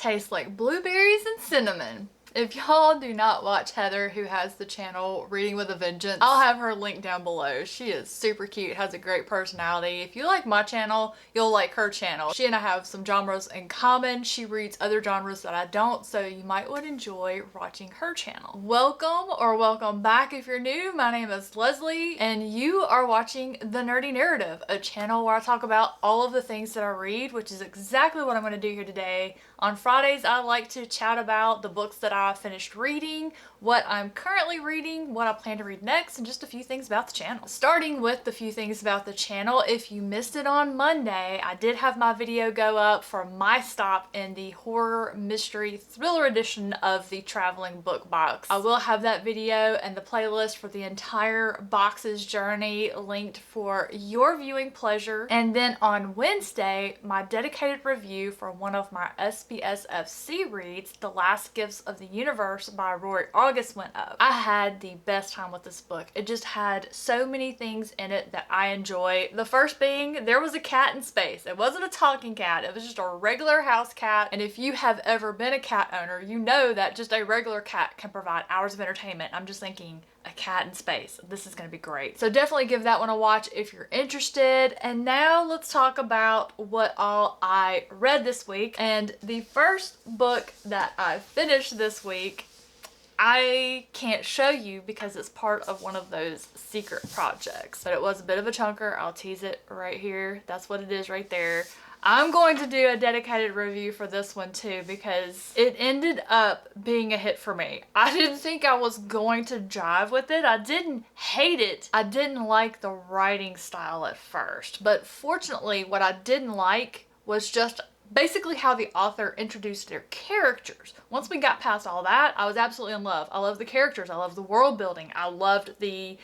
tastes like blueberries and cinnamon. If y'all do not watch Heather, who has the channel Reading with a Vengeance, I'll have her link down below. She is super cute, has a great personality. If you like my channel, you'll like her channel. She and I have some genres in common. She reads other genres that I don't, so you might would enjoy watching her channel. Welcome or welcome back if you're new. My name is Leslie, and you are watching The Nerdy Narrative, a channel where I talk about all of the things that I read, which is exactly what I'm going to do here today. On Fridays, I like to chat about the books that I finished reading, what I'm currently reading, what I plan to read next, and just a few things about the channel. Starting with the few things about the channel, if you missed it on Monday, I did have my video go up for my stop in the horror mystery thriller edition of the traveling book box. I will have that video and the playlist for the entire box's journey linked for your viewing pleasure. And then on Wednesday, my dedicated review for one of my SBSFC reads, The Last Gifts of the Universe by Rory August, went up. I had the best time with this book. It just had so many things in it that I enjoy. The first being, there was a cat in space. It wasn't a talking cat. It was just a regular house cat. And if you have ever been a cat owner, you know that just a regular cat can provide hours of entertainment. I'm just thinking, a cat in space. This is going to be great. So definitely give that one a watch if you're interested. And now let's talk about what all I read this week. And the first book that I finished this week, I can't show you because it's part of one of those secret projects, but it was a bit of a chunker. I'll tease it right here. That's what it is right there. I'm going to do a dedicated review for this one too because it ended up being a hit for me. I didn't think I was going to jive with it. I didn't hate it. I didn't like the writing style at first, but fortunately what I didn't like was just basically how the author introduced their characters. Once we got past all that, I was absolutely in love. I love the characters. I love the world building. I loved the,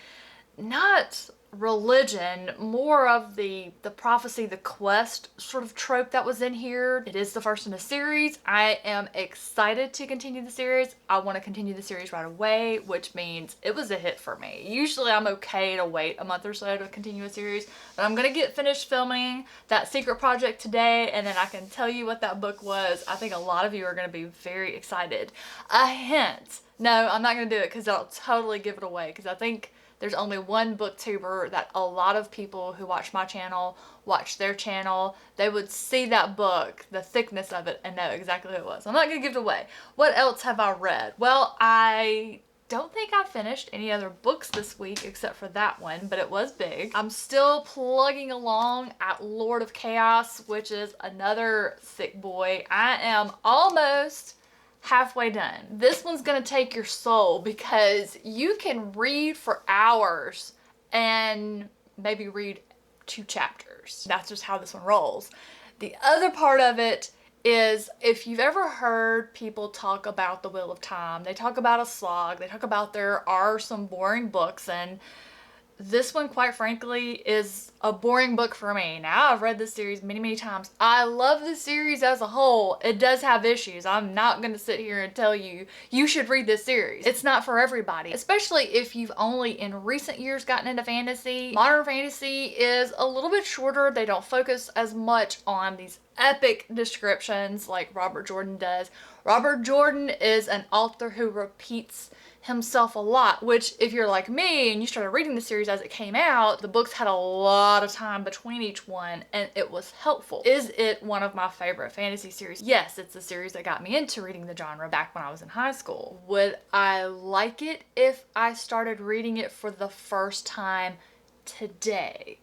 not religion, more of the prophecy, the quest sort of trope that was in here. It is the first in a series. I am excited to continue the series. I want to continue the series right away, which means it was a hit for me. Usually I'm okay to wait a month or so to continue a series, but I'm gonna get finished filming that secret project today, and then I can tell you what that book was. I think a lot of you are gonna be very excited. A hint. No, I'm not gonna do it because I'll totally give it away, because I think there's only one booktuber that a lot of people who watch my channel watch their channel. They would see that book, the thickness of it, and know exactly what it was. I'm not gonna give it away. What else have I read? Well, I don't think I finished any other books this week except for that one, but it was big. I'm still plugging along at Lord of Chaos, which is another thick boy. I am almost halfway done. This one's gonna take your soul because you can read for hours and maybe read 2 chapters. That's just how this one rolls. The other part of it is, if you've ever heard people talk about the Wheel of Time, they talk about a slog, they talk about there are some boring books, and this one, quite frankly, is a boring book for me. Now, I've read this series many, many times. I love the series as a whole. It does have issues. I'm not going to sit here and tell you, you should read this series. It's not for everybody, especially if you've only in recent years gotten into fantasy. Modern fantasy is a little bit shorter. They don't focus as much on these epic descriptions like Robert Jordan does. Robert Jordan is an author who repeats himself a lot, which if you're like me and you started reading the series as it came out, the books had a lot of time between each one and it was helpful. Is it one of my favorite fantasy series? Yes, it's the series that got me into reading the genre back when I was in high school. Would I like it if I started reading it for the first time today?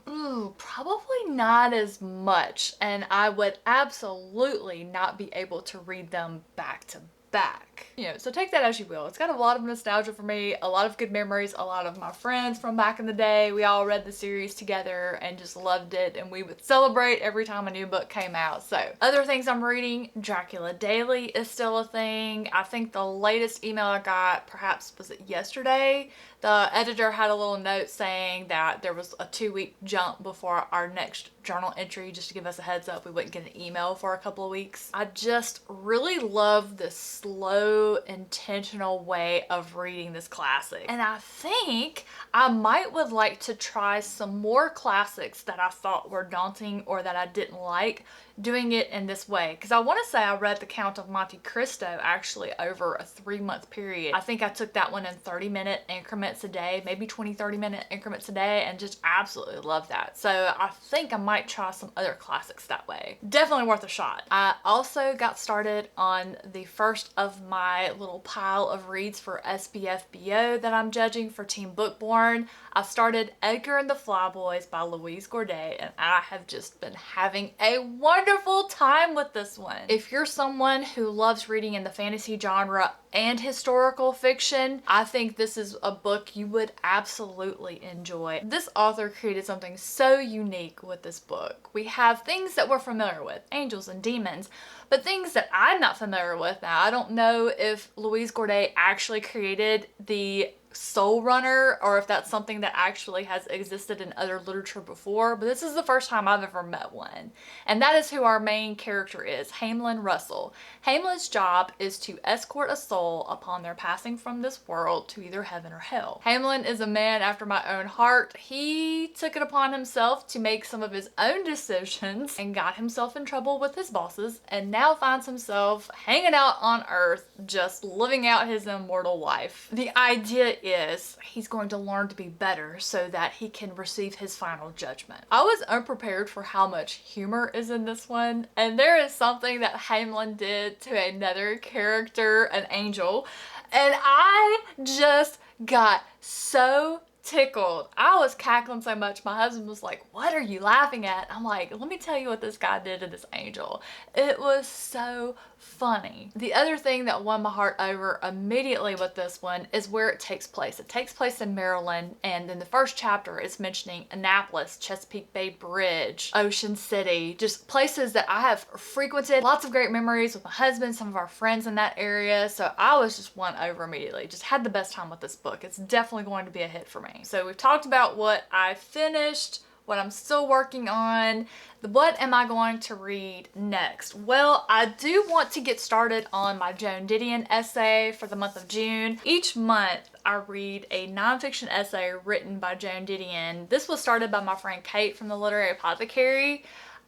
Ooh, probably not as much, and I would absolutely not be able to read them back to back. You know, so take that as you will. It's got a lot of nostalgia for me, a lot of good memories, a lot of my friends from back in the day. We all read the series together and just loved it, and we would celebrate every time a new book came out. So other things I'm reading, Dracula Daily is still a thing. I think the latest email I got, perhaps was it yesterday, the editor had a little note saying that there was a 2-week jump before our next journal entry, just to give us a heads up we wouldn't get an email for a couple of weeks. I just really love this slow so intentional way of reading this classic. And I think I would like to try some more classics that I thought were daunting or that I didn't like, doing it in this way. Because I want to say I read The Count of Monte Cristo actually over a 3-month period. I think I took that one in 30-minute increments a day, maybe 20-30-minute increments a day, and just absolutely loved that. So I think I might try some other classics that way. Definitely worth a shot. I also got started on the first of my little pile of reads for SBFBO that I'm judging for Team Bookborn. I started Edgar and the Flyboys by Louise Gourdet, and I have just been having a wonderful time with this one. If you're someone who loves reading in the fantasy genre and historical fiction, I think this is a book you would absolutely enjoy. This author created something so unique with this book. We have things that we're familiar with, angels and demons, but things that I'm not familiar with. Now, I don't know if Louise Gourdet actually created the Soul Runner or if that's something that actually has existed in other literature before, but this is the first time I've ever met one. And that is who our main character is, Hamlin Russell. Hamlin's job is to escort a soul upon their passing from this world to either heaven or hell. Hamlin is a man after my own heart. He took it upon himself to make some of his own decisions and got himself in trouble with his bosses, and now finds himself hanging out on Earth, just living out his immortal life. The idea is he's going to learn to be better so that he can receive his final judgment. I was unprepared for how much humor is in this one, and there is something that Hamlin did to another character, an angel, and I just got so tickled. I was cackling so much. My husband was like, "What are you laughing at?" I'm like, "Let me tell you what this guy did to this angel." It was so funny. The other thing that won my heart over immediately with this one is where it takes place. It takes place in Maryland, and in the first chapter it's mentioning Annapolis, Chesapeake Bay Bridge, Ocean City, just places that I have frequented. Lots of great memories with my husband, some of our friends in that area, so I was just won over immediately. Just had the best time with this book. It's definitely going to be a hit for me. So we've talked about what I finished, what I'm still working on. What am I going to read next? Well, I do want to get started on my Joan Didion essay for the month of June. Each month I read a nonfiction essay written by Joan Didion. This was started by my friend Kate from the Literary Apothecary.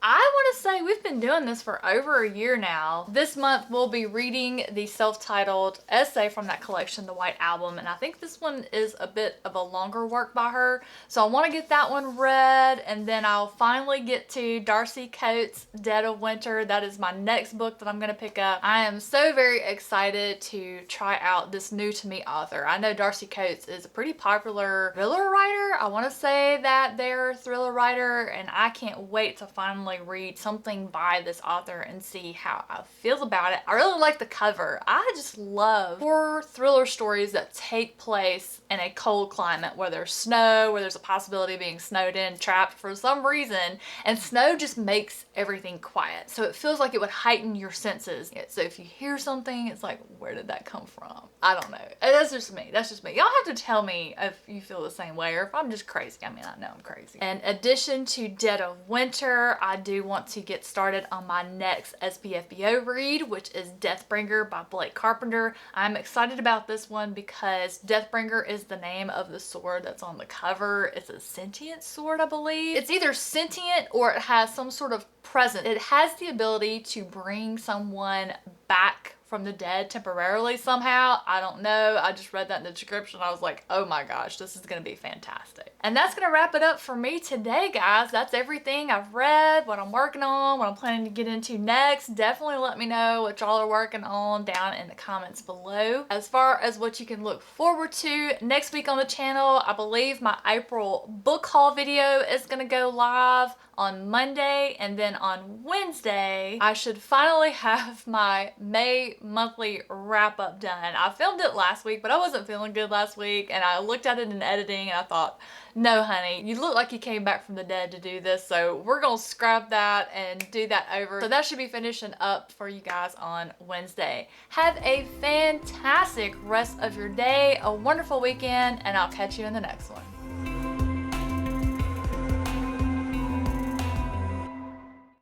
I want to say we've been doing this for over a year now. This month we'll be reading the self-titled essay from that collection, The White Album, and I think this one is a bit of a longer work by her. So I want to get that one read, and then I'll finally get to Darcy Coates' Dead of Winter. That is my next book that I'm going to pick up. I am so very excited to try out this new to me author. I know Darcy Coates is a pretty popular thriller writer. I want to say that they're a thriller writer, and I can't wait to finally read something by this author and see how I feel about it. I really like the cover. I just love horror thriller stories that take place in a cold climate where there's snow, where there's a possibility of being snowed in, trapped for some reason, and snow just makes everything quiet. So it feels like it would heighten your senses. So if you hear something, it's like, where did that come from? I don't know. That's just me. That's just me. Y'all have to tell me if you feel the same way or if I'm just crazy. I mean, I know I'm crazy. In addition to Dead of Winter, I do want to get started on my next SBFBO read, which is Deathbringer by Blake Carpenter. I'm excited about this one because Deathbringer is the name of the sword that's on the cover. It's a sentient sword, I believe. It's either sentient or it has some sort of presence. It has the ability to bring someone back from the dead temporarily somehow. I don't know. I just read that in the description. I was like, oh my gosh, this is going to be fantastic. And that's going to wrap it up for me today, guys. That's everything I've read, what I'm working on, what I'm planning to get into next. Definitely let me know what y'all are working on down in the comments below. As far as what you can look forward to next week on the channel, I believe my April book haul video is going to go live on Monday, and then on Wednesday I should finally have my May monthly wrap-up done. I filmed it last week, but I wasn't feeling good last week, and I looked at it in editing and I thought, no honey, you look like you came back from the dead to do this, so we're gonna scrap that and do that over. So that should be finishing up for you guys on Wednesday. Have a fantastic rest of your day, a wonderful weekend, and I'll catch you in the next one.